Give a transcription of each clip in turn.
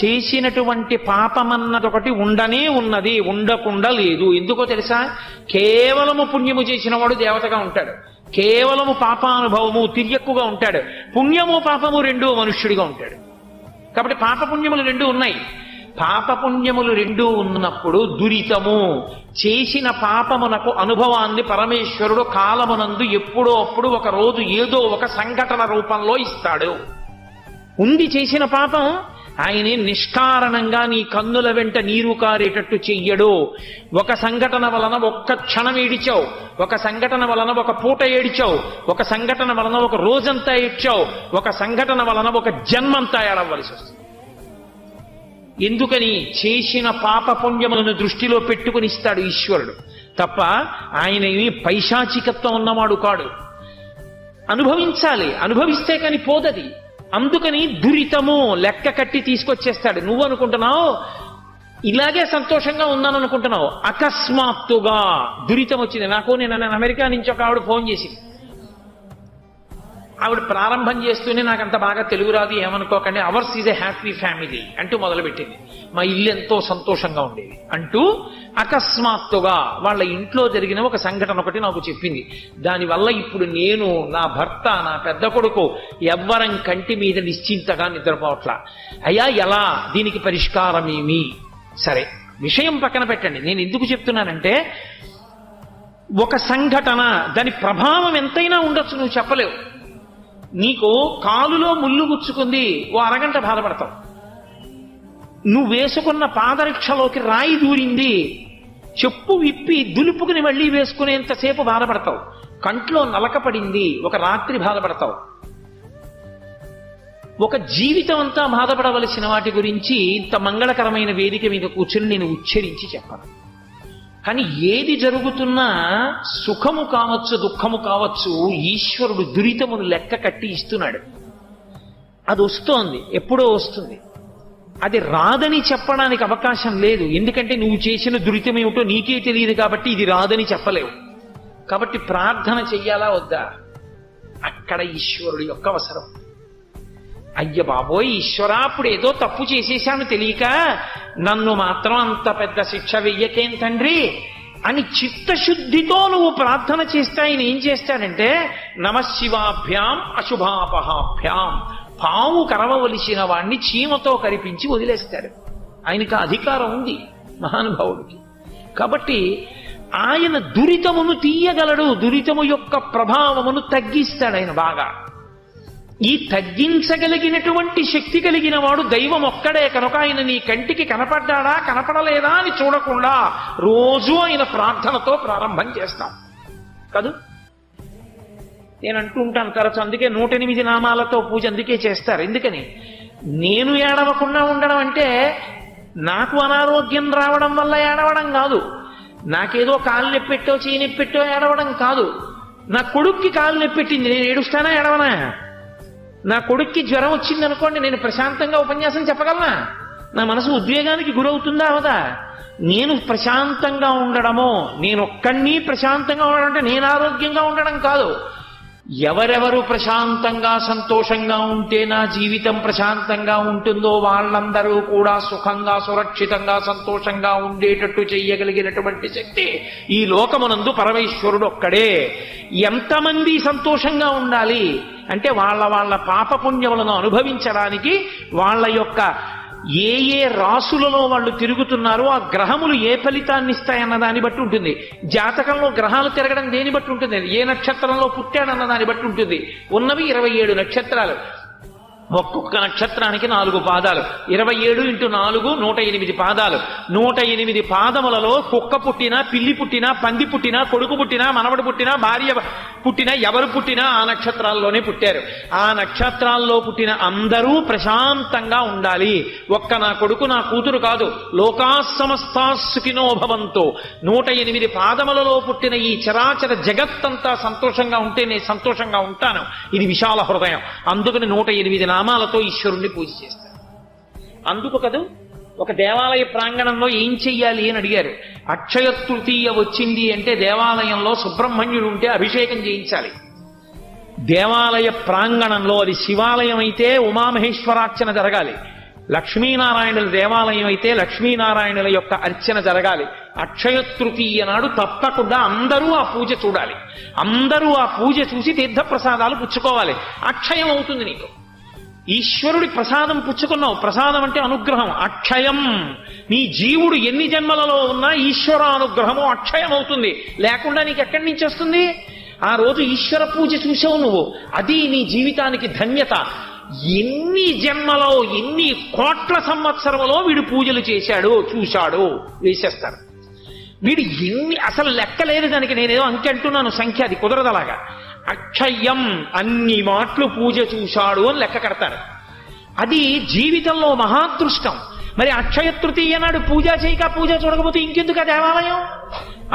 చేసినటువంటి పాపమన్నదొకటి ఉండనే ఉన్నది, ఉండకుండా లేదు. ఎందుకో తెలుసా? కేవలము పుణ్యము చేసిన వాడు దేవతగా ఉంటాడు, కేవలము పాపానుభవము తిర్యక్కుగా ఉంటాడు, పుణ్యము పాపము రెండూ మనుష్యుడిగా ఉంటాడు. కాబట్టి పాపపుణ్యములు రెండూ ఉన్నాయి. పాపపుణ్యములు రెండూ ఉన్నప్పుడు దురితము, చేసిన పాపమునకు అనుభవాన్ని పరమేశ్వరుడు కాలమునందు ఎప్పుడో అప్పుడు ఒక రోజు ఏదో ఒక సంఘటన రూపంలో ఇస్తాడు. ఉంది చేసిన పాపం, ఆయనే నిష్కారణంగా నీ కన్నుల వెంట నీరు కారేటట్టు చెయ్యడు. ఒక సంఘటన వలన ఒక్క క్షణం ఏడిచావు, ఒక సంఘటన వలన ఒక పూట ఏడిచావు, ఒక సంఘటన వలన ఒక రోజంతా ఏడ్చావు, ఒక సంఘటన వలన ఒక జన్మంతా ఏడవలసి వస్తుంది. ఎందుకని? చేసిన పాప పుణ్యములను దృష్టిలో పెట్టుకుని ఇస్తాడు ఈశ్వరుడు తప్ప ఆయన పైశాచికత్వం ఉన్నవాడు కాడు. అనుభవించాలి, అనుభవిస్తే కాని పోదది. అందుకని దురితము లెక్క కట్టి తీసుకొచ్చేస్తాడు. నువ్వు అనుకుంటున్నావు ఇలాగే సంతోషంగా ఉన్నాను అనుకుంటున్నావు, అకస్మాత్తుగా దురితం వచ్చింది. నేను అమెరికా నుంచి ఒక ఆవిడ ఫోన్ చేసింది. ఆవిడ ప్రారంభం చేస్తూనే నాకు అంత బాగా తెలుగు రాదు, ఏమనుకోకండి, hours is a happy family అంటూ మొదలుపెట్టింది. మా ఇల్లు ఎంతో సంతోషంగా ఉండేది అంటూ అకస్మాత్తుగా వాళ్ళ ఇంట్లో జరిగిన ఒక సంఘటన ఒకటి నాకు చెప్పింది. దానివల్ల ఇప్పుడు నేను, నా భర్త, నా పెద్ద కొడుకు ఎవ్వరం కంటి మీద నిశ్చింతగా నిద్రపోవట్లా. అయ్యా ఎలా, దీనికి పరిష్కారం ఏమి? సరే, విషయం పక్కన పెట్టండి. నేను ఎందుకు చెప్తున్నానంటే, ఒక సంఘటన దాని ప్రభావం ఎంతైనా ఉండొచ్చు, నువ్వు చెప్పలేవు. నీకు కాలులో ముళ్ళు గుచ్చుకుంది, ఓ అరగంట బాధపడతావు. నువ్వు వేసుకున్న పాదరక్షలోకి రాయి దూరింది, చెప్పు విప్పి దులుపుకుని మళ్ళీ వేసుకునేంతసేపు బాధపడతావు. కంట్లో నలకపడింది, ఒక రాత్రి బాధపడతావు. ఒక జీవితం అంతా బాధపడవలసిన వాటి గురించి ఇంత మంగళకరమైన వేదిక మీద కూర్చుని నేను ఉచ్చరించి చెప్పను. కానీ ఏది జరుగుతున్నా సుఖము కావచ్చు, దుఃఖము కావచ్చు, ఈశ్వరుడు దురితమును లెక్క కట్టి ఇస్తున్నాడు. అది వస్తోంది, ఎప్పుడో వస్తుంది. అది రాదని చెప్పడానికి అవకాశం లేదు. ఎందుకంటే నువ్వు చేసిన దురితం ఏమిటో నీకే తెలియదు కాబట్టి ఇది రాదని చెప్పలేవు. కాబట్టి ప్రార్థన చెయ్యాలా వద్దా? అక్కడ ఈశ్వరుడు యొక్క అవసరం. అయ్య బాబోయ్ ఈశ్వరా, అప్పుడు ఏదో తప్పు చేసేశాను తెలియక, నన్ను మాత్రం అంత పెద్ద శిక్ష వెయ్యకేం తండ్రి అని చిత్తశుద్ధితో నువ్వు ప్రార్థన చేస్తే ఆయన ఏం చేస్తాడంటే, నమశివాభ్యాం అశుభాపహాభ్యాం, పాము కరవవలసిన వాణ్ణి చీమతో కరిపించి వదిలేస్తాడు. ఆయనకు అధికారం ఉంది మహానుభావుడికి. కాబట్టి ఆయన దురితమును తీయగలడు, దురితము యొక్క ప్రభావమును తగ్గిస్తాడు ఆయన బాగా. ఈ తగ్గించగలిగినటువంటి శక్తి కలిగిన వాడు దైవం ఒక్కడే కనుక ఆయన నీ కంటికి కనపడ్డాడా కనపడలేదా అని చూడకుండా రోజు ఆయన ప్రార్థనతో ప్రారంభం చేస్తాం కాదు. నేను అంటూ ఉంటాను తరచు, అందుకే 108 నామాలతో పూజ అందుకే చేస్తారు. ఎందుకని? నేను ఏడవకుండా ఉండడం అంటే నాకు అనారోగ్యం రావడం వల్ల ఏడవడం కాదు, నాకేదో కాలు నొప్పెట్టో చేయి నొప్పెట్టో ఏడవడం కాదు. నా కొడుక్కి కాలు నొప్పెట్టింది, నేను ఏడుస్తానా ఏడవనా? నా కొడుక్కి జ్వరం వచ్చింది అనుకోండి, నేను ప్రశాంతంగా ఉపన్యాసం చెప్పగలనా? నా మనసు ఉద్వేగానికి గురవుతుందా అవదా? నేను ప్రశాంతంగా ఉండడమో, నేనొక్కడిని ప్రశాంతంగా ఉండడం అంటే నేను ఆరోగ్యంగా ఉండడం కాదు. ఎవరెవరు ప్రశాంతంగా సంతోషంగా ఉంటే నా జీవితం ప్రశాంతంగా ఉంటుందో వాళ్ళందరూ కూడా సుఖంగా సురక్షితంగా సంతోషంగా ఉండేటట్టు చెయ్యగలిగినటువంటి శక్తి ఈ లోకమునందు పరమేశ్వరుడు ఒక్కడే. ఎంతమంది సంతోషంగా ఉండాలి అంటే వాళ్ళ వాళ్ళ పాపపుణ్యములను అనుభవించడానికి వాళ్ళ యొక్క ఏ ఏ రాసులలో వాళ్ళు తిరుగుతున్నారో ఆ గ్రహములు ఏ ఫలితాన్ని ఇస్తాయన్న దాన్ని బట్టి ఉంటుంది. జాతకంలో గ్రహాలు తిరగడం దేని బట్టి ఉంటుంది, ఏ నక్షత్రంలో పుట్టాడన్న దాన్ని బట్టి ఉంటుంది. ఉన్నవి 27 నక్షత్రాలు, ఒక్కొక్క నక్షత్రానికి 4 పాదాలు, 27 × 4 108 పాదాలు. 108 పాదములలో కుక్క పుట్టినా, పిల్లి పుట్టినా, పంది పుట్టినా, కొడుకు పుట్టినా, మనవడు పుట్టినా, భార్య పుట్టినా, ఎవరు పుట్టినా ఆ నక్షత్రాల్లోనే పుట్టారు. ఆ నక్షత్రాల్లో పుట్టిన అందరూ ప్రశాంతంగా ఉండాలి. ఒక్క నా కొడుకు నా కూతురు కాదు, లోకా సమస్తా సుఖినో భవంతో. 108 పాదములలో పుట్టిన ఈ చరాచర జగత్తంతా సంతోషంగా ఉంటే నేను సంతోషంగా ఉంటాను. ఇది విశాల హృదయం. అందుకని 108 నామాలతో ఈశ్వరుణ్ణి పూజ చేస్తారు. అందుకు కదా ఒక దేవాలయ ప్రాంగణంలో ఏం చెయ్యాలి అని అడిగారు. అక్షయ తృతీయ వచ్చింది అంటే దేవాలయంలో సుబ్రహ్మణ్యుడు ఉంటే అభిషేకం చేయించాలి. దేవాలయ ప్రాంగణంలో, అది శివాలయం అయితే ఉమామహేశ్వరార్చన జరగాలి, లక్ష్మీనారాయణుల దేవాలయం అయితే లక్ష్మీనారాయణుల యొక్క అర్చన జరగాలి. అక్షయ తృతీయ నాడు తప్పకుండా అందరూ ఆ పూజ చూడాలి. అందరూ ఆ పూజ చూసి తీర్థప్రసాదాలు పుచ్చుకోవాలి. అక్షయం అవుతుంది నీకు. ఈశ్వరుడి ప్రసాదం పుచ్చుకున్నావు. ప్రసాదం అంటే అనుగ్రహం. అక్షయం. నీ జీవుడు ఎన్ని జన్మలలో ఉన్నా ఈశ్వర అనుగ్రహము అక్షయం అవుతుంది. లేకుండా నీకు ఎక్కడి నుంచి వస్తుంది? ఆ రోజు ఈశ్వర పూజ చూసావు నువ్వు, అది నీ జీవితానికి ధన్యత. ఎన్ని జన్మలో, ఎన్ని కోట్ల సంవత్సరంలో వీడు పూజలు చేశాడు, చూశాడు, వేసేస్తారు. వీడు ఎన్ని, అసలు లెక్కలేదు దానికి. నేనేదో అంకె అంటున్నాను, సంఖ్య, అది కుదరదలాగా. అక్షయం, అన్ని మాటలు పూజ చూశాడు అని లెక్క కడతారు. అది జీవితంలో మహాదృష్టం. మరి అక్షయ తృతీయ నాడు పూజ చేయక, పూజ చూడకపోతే ఇంకెందుకు ఆ దేవాలయం?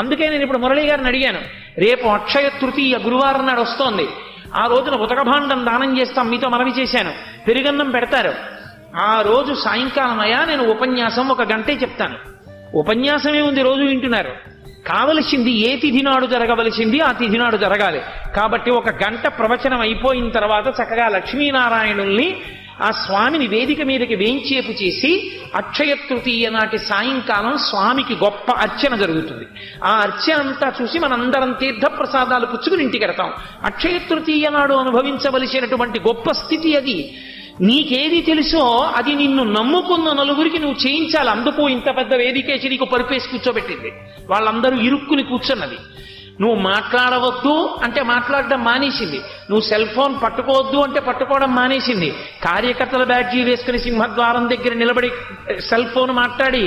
అందుకే నేను ఇప్పుడు మురళీ గారిని అడిగాను, రేపు అక్షయ తృతీయ గురువారం నాడు వస్తోంది, ఆ రోజున ఉతకభాండం దానం చేస్తాం, మీతో మనవి చేశాను, పెరుగన్నం పెడతారు. ఆ రోజు సాయంకాలం అయ్యా నేను ఉపన్యాసం 1 గంటే చెప్తాను. ఉపన్యాసమే ఉంది, రోజు వింటున్నారు. కావలసింది ఏ తిథి నాడు జరగవలసింది ఆ తిథి నాడు జరగాలి. కాబట్టి 1 గంట ప్రవచనం అయిపోయిన తర్వాత చక్కగా లక్ష్మీనారాయణుల్ని, ఆ స్వామిని వేదిక మీదకి వేంచేపు చేసి అక్షయ తృతీయ నాటి సాయంకాలం స్వామికి గొప్ప అర్చన జరుగుతుంది. ఆ అర్చన అంతా చూసి మనందరం తీర్థప్రసాదాలు పుచ్చుకుని ఇంటికి వెడతాం. అక్షయ తృతీయ నాడు అనుభవించవలసినటువంటి గొప్ప స్థితి అది. నీకేది తెలుసో అది నిన్ను నమ్ముకున్న నలుగురికి నువ్వు చేయించాలి. అందుకు ఇంత పెద్ద వేదికేసి నీకు పరిపేసి కూర్చోబెట్టింది. వాళ్ళందరూ ఇరుక్కుని కూర్చున్నది. నువ్వు మాట్లాడవద్దు అంటే మాట్లాడడం మానేసింది. నువ్వు సెల్ ఫోన్ పట్టుకోవద్దు అంటే పట్టుకోవడం మానేసింది. కార్యకర్తల బ్యాడ్జీ వేసుకుని సింహద్వారం దగ్గర నిలబడి సెల్ ఫోన్ మాట్లాడి,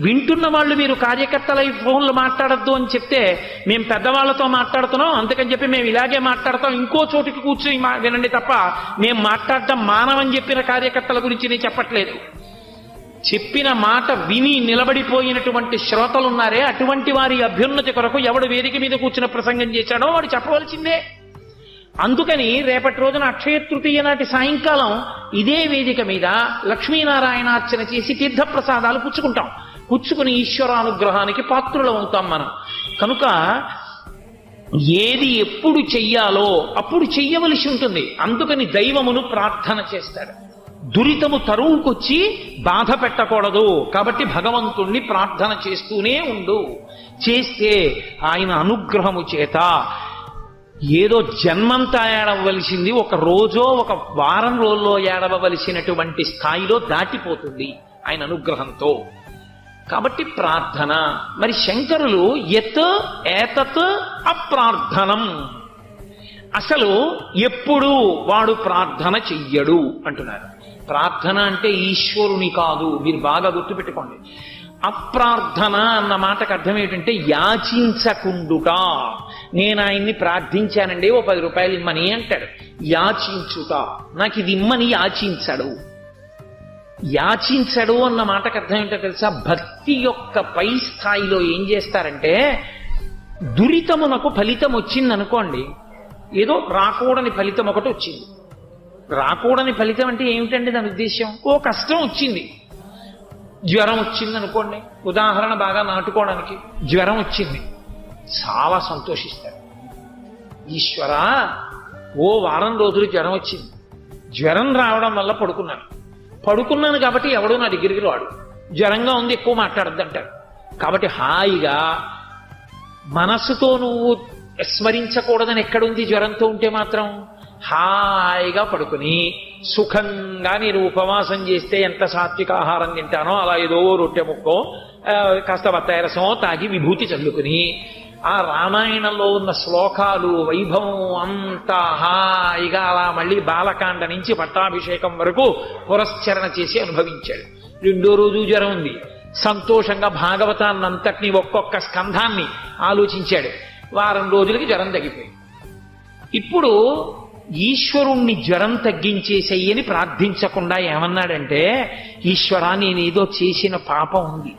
వింటున్న వాళ్ళు మీరు కార్యకర్తల ఈ ఫోన్లు మాట్లాడద్దు అని చెప్తే మేము పెద్దవాళ్లతో మాట్లాడుతున్నాం, అందుకని చెప్పి మేము ఇలాగే మాట్లాడతాం, ఇంకో చోటికి కూర్చుని వినండి తప్ప మేము మాట్లాడటం మానవని చెప్పిన కార్యకర్తల గురించి నేను చెప్పట్లేదు. చెప్పిన మాట విని నిలబడిపోయినటువంటి శ్రోతలున్నారే, అటువంటి వారి అభ్యున్నతి కొరకు ఎవడు వేదిక మీద కూర్చున్న ప్రసంగం చేశాడో వాడు చెప్పవలసిందే. అందుకని రేపటి రోజున అక్షయ తృతీయ నాటి సాయంకాలం ఇదే వేదిక మీద లక్ష్మీనారాయణార్చన చేసి తీర్థప్రసాదాలు పుచ్చుకుంటాం. పుచ్చుకుని ఈశ్వరానుగ్రహానికి పాత్రులం అవుతాం మనం. కనుక ఏది ఎప్పుడు చెయ్యాలో అప్పుడు చెయ్యవలసి ఉంటుంది. అందుకని దైవమును ప్రార్థన చేస్తాడు. దురితము తరువుకొచ్చి బాధ పెట్టకూడదు. కాబట్టి భగవంతుణ్ణి ప్రార్థన చేస్తూనే ఉండు. చేస్తే ఆయన అనుగ్రహము చేత ఏదో జన్మంతా ఏడవలసింది 1 రోజో 1 వారం రోజుల్లో ఏడవలసినటువంటి స్థాయిలో దాటిపోతుంది ఆయన అనుగ్రహంతో. కాబట్టి ప్రార్థన. మరి శంకరులు యత్ ఏతత్ అప్రార్థనం, అసలు ఎప్పుడు వాడు ప్రార్థన చెయ్యడు అంటున్నారు. ప్రార్థన అంటే ఈశ్వరుని కాదు, మీరు బాగా గుర్తుపెట్టుకోండి. అప్రార్థన అన్న మాటకు అర్థం ఏంటంటే యాచించకుండుట. నేను ఆయన్ని ప్రార్థించానండి, ఓ 10 రూపాయలు ఇమ్మని అంటాడు. యాచించుట, నాకు ఇది ఇమ్మని యాచించడు. యాచించడు అన్న మాటకు అర్థం ఏంటో తెలుసా? భక్తి యొక్క పై స్థాయిలో ఏం చేస్తారంటే, దురితమునకు ఫలితం వచ్చిందనుకోండి, ఏదో రాకూడని ఫలితం ఒకటి వచ్చింది. రాకూడని ఫలితం అంటే ఏమిటండి దాని ఉద్దేశం? ఓ కష్టం వచ్చింది, జ్వరం వచ్చింది అనుకోండి, ఉదాహరణ బాగా నాటుకోవడానికి. జ్వరం వచ్చింది, చాలా సంతోషిస్తారు. ఈశ్వరా, ఓ వారం రోజులు జ్వరం వచ్చింది, జ్వరం రావడం వల్ల పడుకున్నాను కాబట్టి ఎవడో నా దగ్గరికి రాడు, జ్వరంగా ఉంది ఎక్కువ మాట్లాడద్దంటారు. కాబట్టి హాయిగా మనస్సుతో నువ్వు స్మరించకూడదని ఎక్కడుంది? జ్వరంతో ఉంటే మాత్రం హాయిగా పడుకుని సుఖంగా నేను ఉపవాసం చేస్తే ఎంత సాత్విక ఆహారం తింటానో అలా ఏదో రొట్టె ముక్కో కాస్త బత్తాయి రసమో తాగి విభూతి చల్లుకుని ఆ రామాయణంలో ఉన్న శ్లోకాలు వైభవం అంతా హాయిగా అలా మళ్ళీ బాలకాండ నుంచి పట్టాభిషేకం వరకు పురస్చరణ చేసి అనుభవించాడు. 2వ రోజు జ్వరం ఉంది, సంతోషంగా భాగవతాన్నంతటినీ ఒక్కొక్క స్కంధాన్ని ఆలోచించాడు. వారం రోజులకి జ్వరం తగ్గిపోయింది. ఇప్పుడు ఈశ్వరుణ్ణి జ్వరం తగ్గించేసేయని ప్రార్థించకుండా ఏమన్నాడంటే, ఈశ్వరా, నేనేదో చేసిన పాపం ఉంది,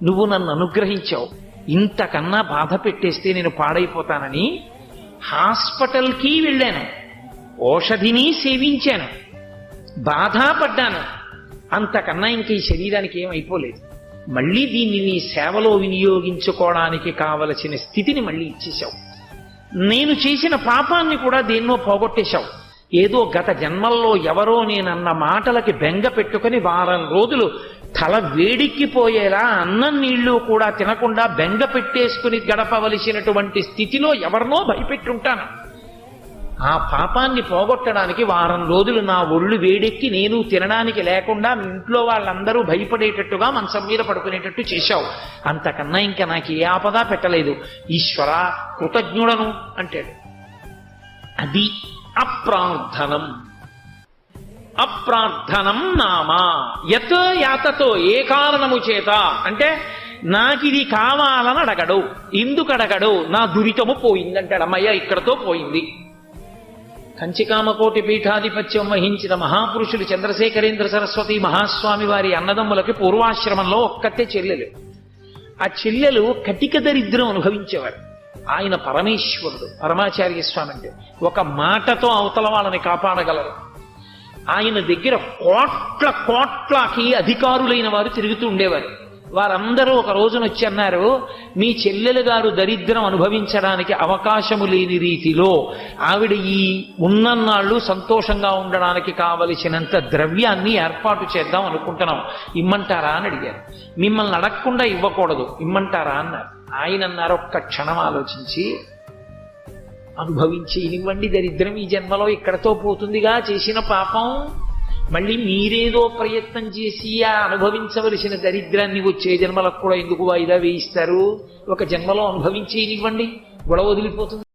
నువ్వు నన్ను అనుగ్రహించావు, ఇంతకన్నా బాధ పెట్టేస్తే నేను పాడైపోతానని హాస్పిటల్కి వెళ్ళాను, ఔషధిని సేవించాను, బాధపడ్డాను, అంతకన్నా ఇంక ఈ శరీరానికి ఏమైపోలేదు. మళ్ళీ దీన్ని నీ సేవలో వినియోగించుకోవడానికి కావలసిన స్థితిని మళ్ళీ ఇచ్చేశావు. నేను చేసిన పాపాన్ని కూడా దేన్నో పోగొట్టేశావు. ఏదో గత జన్మల్లో ఎవరో నేనన్న మాటలకి బెంగ పెట్టుకుని వారం రోజులు తల వేడిక్కిపోయేలా అన్నం నీళ్లు కూడా తినకుండా బెంగ పెట్టేసుకుని గడపవలసినటువంటి స్థితిలో ఎవరినో భయపెట్టుంటాను. ఆ పాపాన్ని పోగొట్టడానికి వారం రోజులు నా ఒళ్ళు వేడెక్కి నేను తినడానికి లేకుండా ఇంట్లో వాళ్ళందరూ భయపడేటట్టుగా మంచం మీద పడుకునేటట్టు చేశావు. అంతకన్నా ఇంకా నాకు ఏ ఆపద పెట్టలేదు. ఈశ్వర కృతజ్ఞుడను అంటాడు. అది అప్రార్థనం. అప్రార్థనం నామా యత్ యాతతో, ఏ కారణము చేత అంటే నాకిది కావాలని అడగడు. ఎందుకు అడగడు? నా దురితము పోయిందంటాడు. అమ్మయ్య ఇక్కడతో పోయింది. కంచికామకోటి పీఠాధిపత్యం వహించిన మహాపురుషులు చంద్రశేఖరేంద్ర సరస్వతి మహాస్వామి వారి అన్నదమ్ములకి పూర్వాశ్రమంలో ఒక్కతే చెల్లెలు. ఆ చెల్లెలు కటిక దరిద్రం అనుభవించేవారు. ఆయన పరమేశ్వరుడు, పరమాచార్య స్వామి అంటే ఒక మాటతో అవతల వాళ్ళని కాపాడగలరు. ఆయన దగ్గర కోట్లకి అధికారులైన వారు తిరుగుతూ ఉండేవారు. వారందరూ ఒక రోజున వచ్చి అన్నారు, మీ చెల్లెలు గారు దరిద్రం అనుభవించడానికి అవకాశము లేని రీతిలో ఆవిడ ఈ ఉన్నన్నాళ్ళు సంతోషంగా ఉండడానికి కావలసినంత ద్రవ్యాన్ని ఏర్పాటు చేద్దాం అనుకుంటున్నాం, ఇమ్మంటారా అని అడిగారు. మిమ్మల్ని అడగకుండా ఇవ్వకూడదు, ఇమ్మంటారా అన్నారు. ఆయన అన్నారు, ఒక్క క్షణం ఆలోచించి అనుభవించి ఇవ్వండి, దరిద్రం ఈ జన్మలో ఇక్కడతో పోతుందిగా, చేసిన పాపం మళ్ళీ మీరేదో ప్రయత్నం చేసి ఆ అనుభవించవలసిన దరిద్రాన్ని వచ్చే జన్మలకు కూడా ఎందుకు వాయిదా వేయిస్తారు? ఒక జన్మలో అనుభవించి ఇవ్వండి, గొడవ వదిలిపోతుంది.